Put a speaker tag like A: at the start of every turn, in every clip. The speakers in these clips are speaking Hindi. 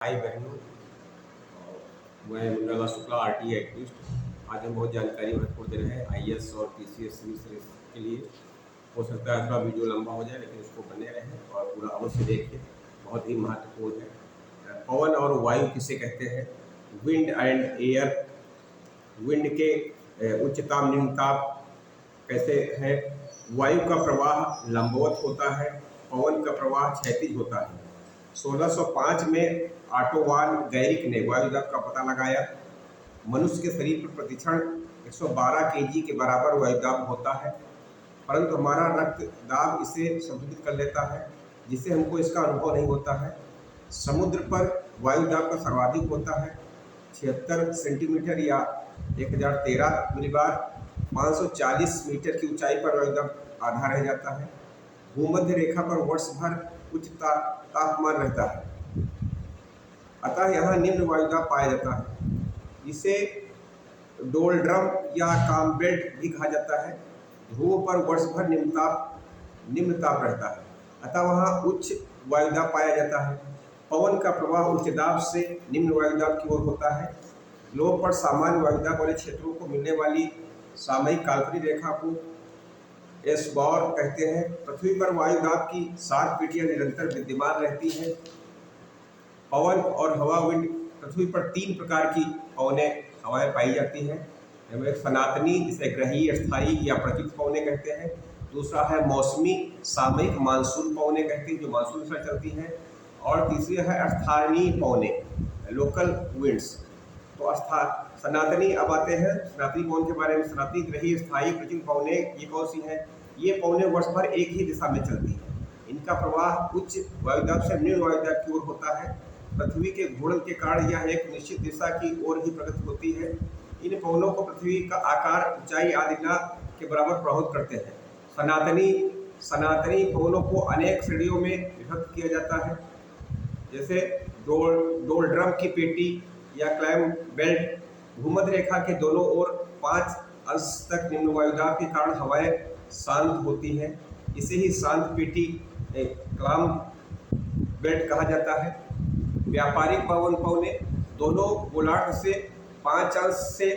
A: भाई बहनों, मैं मुन्ना शुक्ला आरटीए एक्टिविस्ट। आज हम बहुत जानकारी भरपूर दे रहे हैं आईएएस और पीसीएस सिविल सर्विस के लिए। हो सकता है थोड़ा वीडियो लंबा हो जाए, लेकिन उसको बने रहें और पूरा अवश्य देखें, बहुत ही महत्वपूर्ण है। पवन और वायु किसे कहते हैं? Wind and air. विंड के उच्च ताप निम्न ताप कैसे है? वायु का प्रवाह लंबवत होता है, पवन का प्रवाह क्षैतिज होता है। 1605 में ऑटोवान गैरिक ने वायुदाब का पता लगाया। मनुष्य के शरीर पर प्रतिक्षण 112 केजी के बराबर वायुदाब होता है, परंतु हमारा रक्त दाब इसे संतुलित कर लेता है, जिससे हमको इसका अनुभव नहीं होता है। समुद्र पर वायुदाब का सर्वाधिक होता है 76 सेंटीमीटर या 1013 मिलीबार। 540 मीटर की ऊंचाई पर वायुदाब आधा रह जाता है। भूमध्य रेखा पर वर्ष भर उच्च तापमान रहता है, अतः यहाँ निम्न वायुदाब पाया जाता है। इसे डोलड्रम या काम बेल्ट भी कहा जाता है। ध्रुवों पर वर्ष भर निम्न ताप रहता है, अतः वहाँ उच्च वायुदाब पाया जाता है। पवन का प्रवाह उच्च दाब से निम्न वायुदाब की ओर होता है। ध्रुव पर सामान्य वायुदाब वाले क्षेत्रों को मिलने वाली सामयिक काल्पनिक रेखा को एसबॉर कहते हैं। पृथ्वी पर वायुदाब की 7 पेटियां निरंतर विद्यमान रहती हैं। पवन और हवा विंड। पृथ्वी पर 3 प्रकार की पवनें हवाएं पाई जाती हैं। एक सनातनी, जिसे ग्रहीय, स्थायी या प्रचलित पवनें कहते हैं। दूसरा है मौसमी, सामयिक मानसून पवनें कहते हैं, जो मानसून से चलती हैं। और तीसरी है स्थानीय पवनें, लोकल विंड्स। तो सनातनी अब आते हैं सनातनी पवन के बारे में। सनातनी, ग्रहीय, स्थायी, प्रचलित पवनें ये कौन सी हैं? ये पवनें वर्ष भर एक ही दिशा में चलती हैं। इनका प्रवाह उच्च वायुदाब से निम्न वायुदाब की ओर होता है। पृथ्वी के घूर्णन के कारण यह एक निश्चित दिशा की ओर ही प्रगति होती है। इन पवनों को पृथ्वी का आकार, ऊंचाई आदि के बराबर प्रभावित करते हैं। सनातनी पवनों को अनेक श्रेणियों में विभक्त किया जाता है, जैसे डोलड्रम की पेटी या क्लैम बेल्ट। भूमध्य रेखा के दोनों ओर 5 अंश तक निम्न वायुदाब के कारण हवाएं शांत होती हैं। इसे ही शांत पेटी, क्लैम बेल्ट कहा जाता है। व्यापारिक पवनें दोनों गोलार्ध से 5 अंश से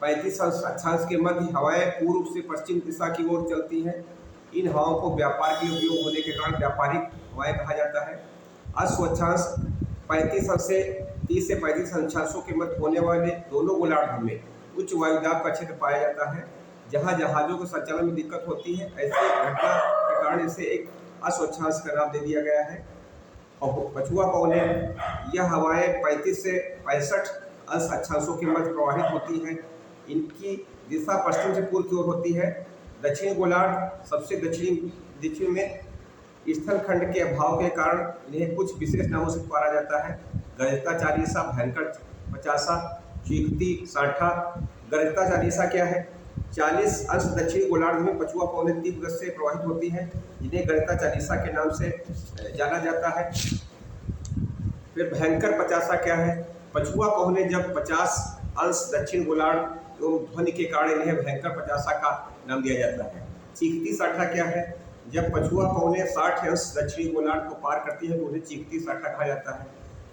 A: 35 अंश अक्षांश के मध्य हवाएं पूर्व से पश्चिम दिशा की ओर चलती हैं। इन हवाओं को व्यापार के लिए उपयोग होने के कारण व्यापारिक हवाएं कहा जाता है। अश्वक्षांश 35 अंश से 30 से 35 अंशांशों के मध्य होने वाले दोनों गोलार्ध में उच्च वायुदाब का क्षेत्र पाया जाता है, जहां जहाजों के संचालन में दिक्कत होती है। ऐसे घटना के कारण इसे एक अश्वक्षांश का नाम दे दिया गया है। और पछुआ पवनें, यह हवाएं 35 से 65 अंश अक्षांशों के मध्य प्रवाहित होती हैं। इनकी दिशा पश्चिम से पूर्व की ओर होती है। दक्षिणी गोलार्ध सबसे दक्षिण में स्थल खंड के अभाव के कारण इन्हें कुछ विशेष नामों से पुकारा जाता है। गरजता चालीसा, भयंकर 50, चीखती 60। गरजता चालीसा क्या है? 40 अंश दक्षिणी गोलार्ध में पछुआ पवनें तीव्र गति से प्रवाहित होती हैं, जिन्हें गरजता चालीसा के नाम से जाना जाता है। फिर भयंकर 50 क्या है? पछुआ पवनें जब 50 अंश दक्षिण गोलार्ध एवं ध्वनि के कारण इन्हें भयंकर 50 का नाम दिया जाता है। चीखती 60 क्या है? जब पछुआ पवनें 60 अंश दक्षिणी गोलार्ध को पार करती है तो उन्हें चीखती 60 कहा जाता है।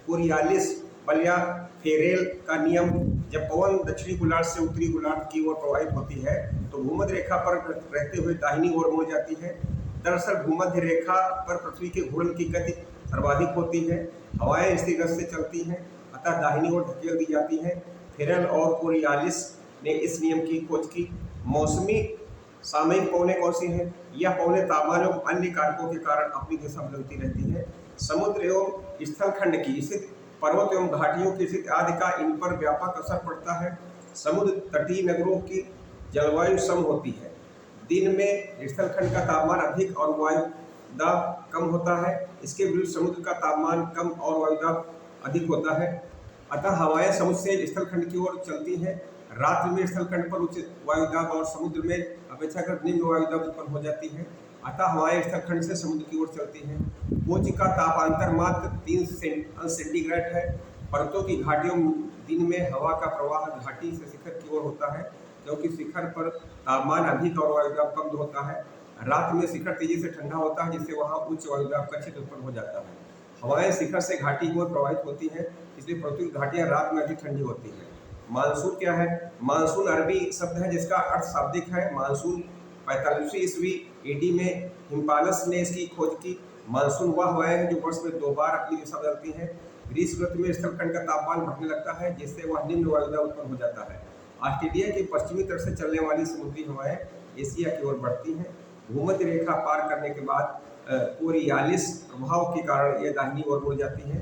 A: कोरियालिस बलिया फेरेल का नियम, जब पवन दक्षिणी गोलार्ध से उत्तरी गोलार्ध की ओर प्रवाहित होती है तो भूमध्य रेखा पर रहते हुए दाहिनी ओर मुड़ जाती है। दरअसल भूमध्य रेखा पर पृथ्वी के घूर्णन की गति सर्वाधिक होती है। हवाएं इसी गति से चलती हैं, अतः दाहिनी ओर धकेल दी जाती है। फेरेल और कोरियालिस ने इस नियम की खोज की। मौसमी सामयिक पवनें कौन सी हैं? यह पवनें तापमान एवं अन्य कारकों के कारण अपनी दिशा बदलती रहती है। समुद्र एवं स्थलखंड की स्थिति, पर्वत एवं घाटियों की स्थिति आदि का इन पर व्यापक असर पड़ता है। समुद्र तटीय नगरों की जलवायु सम होती है। दिन में स्थलखंड का तापमान अधिक और वायुदाब कम होता है। इसके विरुद्ध समुद्र का तापमान कम और वायुदाब अधिक होता है, अतः हवाएं समुद्र से स्थलखंड की ओर चलती हैं। रात्रि में स्थलखंड पर उच्च वायुदाब और समुद्र में अपेक्षाकृत निम्न वायुदाब उत्पन्न हो जाती है, अतः हवाएं स्थलखंड से समुद्र की ओर चलती हैं। पूज्य का तापांतर मात्र 3 अंश सेंटीग्रेड है। पर्वतों की घाटियों दिन में हवा का प्रवाह घाटी से शिखर की ओर होता है, क्योंकि शिखर पर तापमान अधिक और वायुदाब कम होता है। रात में शिखर तेजी से ठंडा होता है, जिससे वहाँ उच्च वायुदाब का क्षेत्र उत्पन्न हो जाता है। हवाएं शिखर से घाटी की ओर प्रवाहित होती हैं, इसलिए पृथ्वी की घाटियां रात में अधिक ठंडी होती हैं। मानसून क्या है? मानसून अरबी शब्द है जिसका अर्थ शाब्दिक है मानसून। 45वीं ईस्वी एडी में हिम्पालस ने इसकी खोज की। मानसून वह हवाएं हैं जो वर्ष में 2 बार अपनी दिशा बदलती हैं। ग्रीष्म ऋतु में स्थलखंड का तापमान बढ़ने लगता है, जिससे वह निम्न वायुदाब उत्पन्न हो जाता है। ऑस्ट्रेलिया की पश्चिमी तरफ से चलने वाली समुद्री हवाएं एशिया की ओर बढ़ती हैं। भूमध्य रेखा पार करने के बाद कोरियालिस प्रभाव के कारण यह दाहिनी ओर मुड़ जाती है।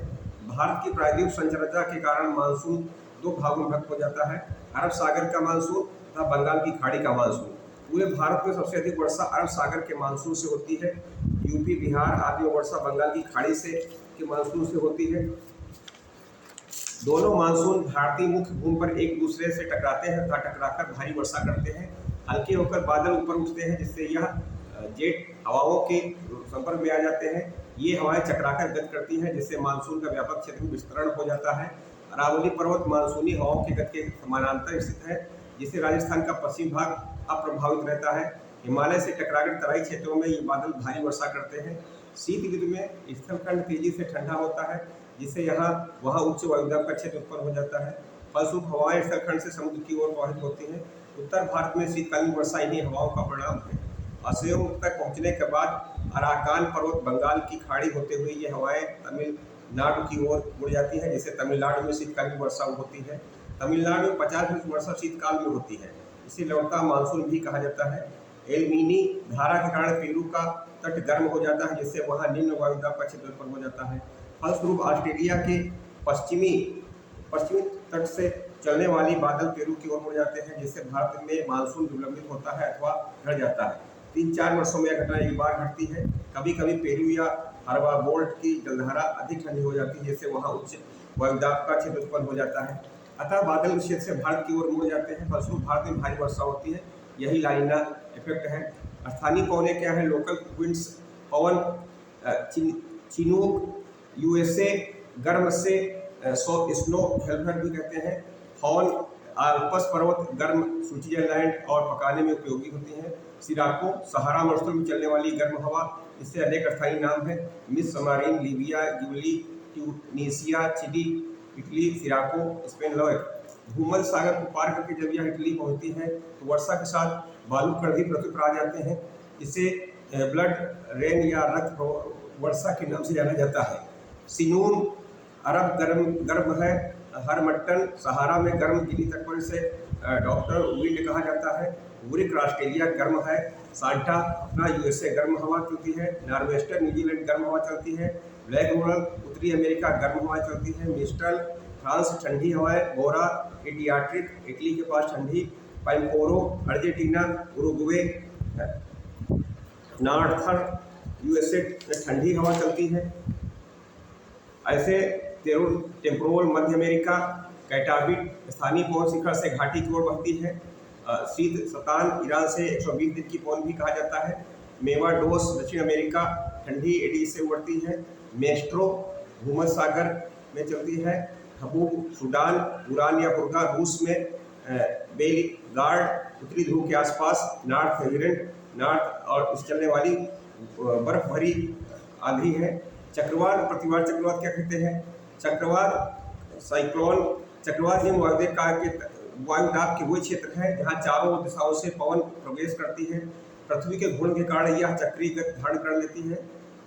A: भारत की प्रायद्वीप संरचना के कारण मानसून 2 भागों में विभक्त हो जाता है, अरब सागर का मानसून तथा बंगाल की खाड़ी का मानसून। पूरे भारत में सबसे अधिक वर्षा अरब सागर के मानसून से होती है। यूपी, बिहार आदि में वर्षा बंगाल की खाड़ी से के मानसून से होती है। दोनों मानसून भारतीय मुख्य भूमि पर एक दूसरे से टकराते हैं तथा टकराकर भारी वर्षा करते हैं। हल्के होकर बादल ऊपर उठते हैं, जिससे यह जेट हवाओं के संपर्क में आ जाते हैं। ये हवाएं चक्राकर गति करती हैं, जिससे मानसून का व्यापक क्षेत्र में विस्तरण हो जाता है। अरावली पर्वत मानसूनी हवाओं की गति के समानांतर स्थित है, जिससे राजस्थान का पश्चिमी भाग अप्रभावित रहता है। हिमालय से टकराकर तराई क्षेत्रों में ये बादल भारी वर्षा करते हैं। शीत ऋतु में स्थलखंड तेजी से ठंडा होता है, जिससे वहाँ उच्च वायुदाब का क्षेत्र उत्पन्न हो जाता है। फलस्वरूप हवाएं स्थलखंड से समुद्र की ओर प्रवाहित होती हैं। उत्तर भारत में शीतकालीन वर्षा इन्हीं हवाओं का परिणाम है। असहयोग तक पहुंचने के बाद अराकान पर्वत बंगाल की खाड़ी होते हुए ये हवाएं तमिलनाडु की ओर मुड़ जाती हैं, जिससे तमिलनाडु में शीतकालीन वर्षा होती है। तमिलनाडु में 50% वर्षा शीतकाल में होती है, इसे लौटता मानसून भी कहा जाता है। एल्निनी धारा के कारण पेरू का तट गर्म हो जाता है, जिससे वहाँ निम्न वायुदाब का क्षेत्र उत्पन्न हो जाता है। फलस्वरूप ऑस्ट्रेलिया के पश्चिमी तट से चलने वाली बादल पेरू की ओर मुड़ जाते हैं, जिससे भारत में मानसून विलंबित होता है अथवा घट जाता है। 3-4 वर्षों में यह घटना एक बार घटती है। कभी कभी पेरू या हर्बाबोर्ट की जलधारा अधिक ठंडी हो जाती है, जिससे वहाँ उच्च वायुदाब का क्षेत्र उत्पन्न हो जाता है। अतः बादल क्षेत्र से भारत की ओर मुड़ जाते हैं। फलस्वरूप भारत में भारी वर्षा होती है। यही लानिना इफेक्ट है। स्थानीय पवनें क्या है? लोकल विंड्स पवन चिनूक यूएसए गर्म से स्नो हेल्फर भी कहते हैं। हॉर्न आल्प्स पर्वत गर्म स्विट्जरलैंड और पकाने में उपयोगी होती हैं। सिराको सहारा मरुस्थल में चलने वाली गर्म हवा, इससे अनेक स्थानीय नाम है। मिस समारीन, Libya, Ghibli, Tunisia, chili, Italy, sirocco, Spain, लॉयक। भूमध्य सागर को पार करके जब यह इटली पहुंचती है तो वर्षा के साथ बालू भी पृथ्वी पर आ जाते हैं। इसे ब्लड रेन या रक्त वर्षा के नाम से जाना जाता है। सिनून अरब गर्म है। हरमट्टन सहारा में गर्म गिनी तट पर से डॉक्टर विंड कहा जाता है। वुरिक ऑस्ट्रेलिया गर्म है। सांटा अपना यूएसए गर्म हवा चलती है। नॉर्वेस्टर न्यूजीलैंड गर्म हवा चलती है। ब्लैक रूरल उत्तरी अमेरिका गर्म हवा चलती है। मिस्ट्रल फ्रांस ठंडी हवाएं। बोरा एडियाट्रिक इटली के पास ठंडी। पैम्पोरो अर्जेंटीना उरुग्वे नॉर्थर्न यूएसए ठंडी हवा चलती है। ऐसे टेम्पोरल मध्य अमेरिका कैटाबिट स्थानीय पवन शिखर से घाटी की ओर बढ़ती है। शीत सतान ईरान से 120 दिन की पवन भी कहा जाता है। मेवाडोस दक्षिण अमेरिका ठंडी एडी से उड़ती है। मेस्ट्रो भूमध्य सागर में चलती है। हबूब सूडान उरान या पुरगा रूस में। बेलगार्ड उत्तरी ध्रुव के आसपास। नॉर्थ वेरिएंट नॉर्थ और इस चलने वाली बर्फ भरी आंधी है। चक्रवात प्रतिवार चक्रवात क्या कहते हैं? चक्रवात साइक्लोन चक्रवात निम्न वायुदाब के वो क्षेत्र है जहाँ चारों दिशाओं से पवन प्रवेश करती है। पृथ्वी के घूर्णन के कारण यह चक्रीय गति धारण कर लेती है।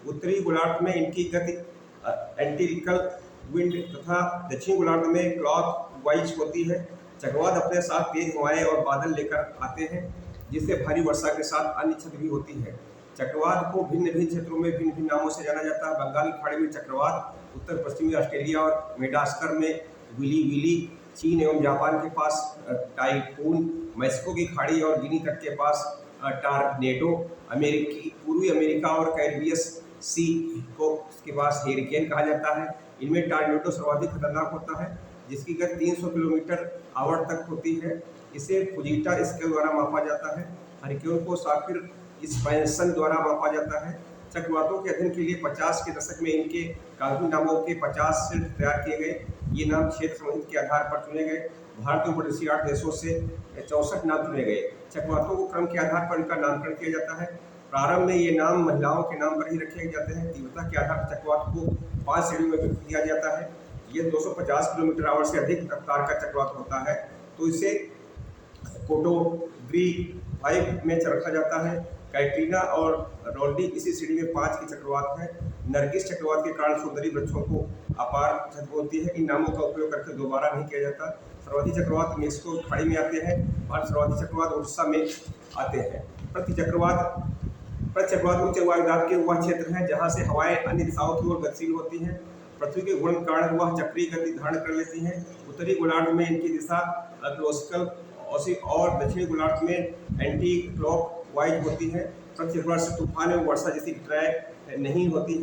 A: उत्तरी गोलार्ध में इनकी गति एंटीरिकल विंड तथा दक्षिणी गोलार्ध में क्लॉक वाइज होती है। चक्रवात अपने साथ तेज हवाएं और बादल लेकर आते हैं, जिससे भारी वर्षा के साथ अन्य क्षति भी होती है। चक्रवात को भिन्न भिन्न क्षेत्रों में भिन्न भिन्न नामों से जाना जाता है। बंगाल की खाड़ी में चक्रवात, उत्तर पश्चिमी ऑस्ट्रेलिया और मेडागास्कर में विली, चीन एवं जापान के पास टाइफून, मैक्सिको की खाड़ी और गिनी तट के पास टॉर्नेडो, पूर्वी अमेरिका और कैरिबियन सी को इसके पास हेरिकेन कहा जाता है। इनमें टॉर्नेडो सर्वाधिक खतरनाक होता है, जिसकी गति 300 किलोमीटर आवर तक होती है। इसे फुजीटा स्केल द्वारा मापा जाता है। हरिकेन को साफिर एक्सपेंशन द्वारा मापा जाता है। चक्रवातों के अध्ययन के लिए 50 के दशक में इनके काल्पनिक नामों के 50 से तैयार किए गए। ये नाम क्षेत्र संबंधित के आधार पर चुने गए। भारत में पड़ोसी 8 देशों से 64 नाम चुने गए। चक्रवातों को क्रम के आधार पर इनका नामकरण किया जाता है। प्रारंभ में ये नाम महिलाओं के नाम पर ही रखे जाते हैं। तीव्रता के आधार पर चक्रवात को 5 श्रेणियों में विभक्त किया जाता है। ये 250 किलोमीटर आवर से अधिक रफ्तार का चक्रवात होता है तो इसे कैटेगरी 5 में रखा जाता है। कैटरीना और रोल्डी इसी श्रेणी में 5 के चक्रवात हैं। नरगिस चक्रवात के कारण समुद्री वृक्षों को अपार क्षति होती है। इन नामों का उपयोग करके दोबारा नहीं किया जाता। सर्वाधिक चक्रवात मेक्सिको खाड़ी में आते हैं और सर्वाधिक चक्रवात उड़ीसा में आते हैं। प्रति चक्रवात उच्च वायुदाब के वह क्षेत्र है जहां से हवाएं अन्य दिशाओं की ओर गतिशील होती हैं। पृथ्वी के घूर्णन के कारण वह चक्रीय गति धारण कर लेती हैं। उत्तरी गोलार्ध में इनकी दिशा क्लॉसिकल और दक्षिणी गोलार्ध में एंटी क्लॉकवाइज होती है। प्रति चक्रवात से तूफान एवं वर्षा जैसी घटनाएं नहीं होती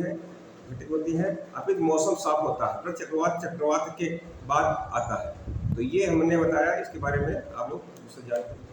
A: हैं, अपितु मौसम साफ होता है। प्रति चक्रवात के बाद आता है। तो ये हमने बताया, इसके बारे में आप लोग दूसरे जानते हैं।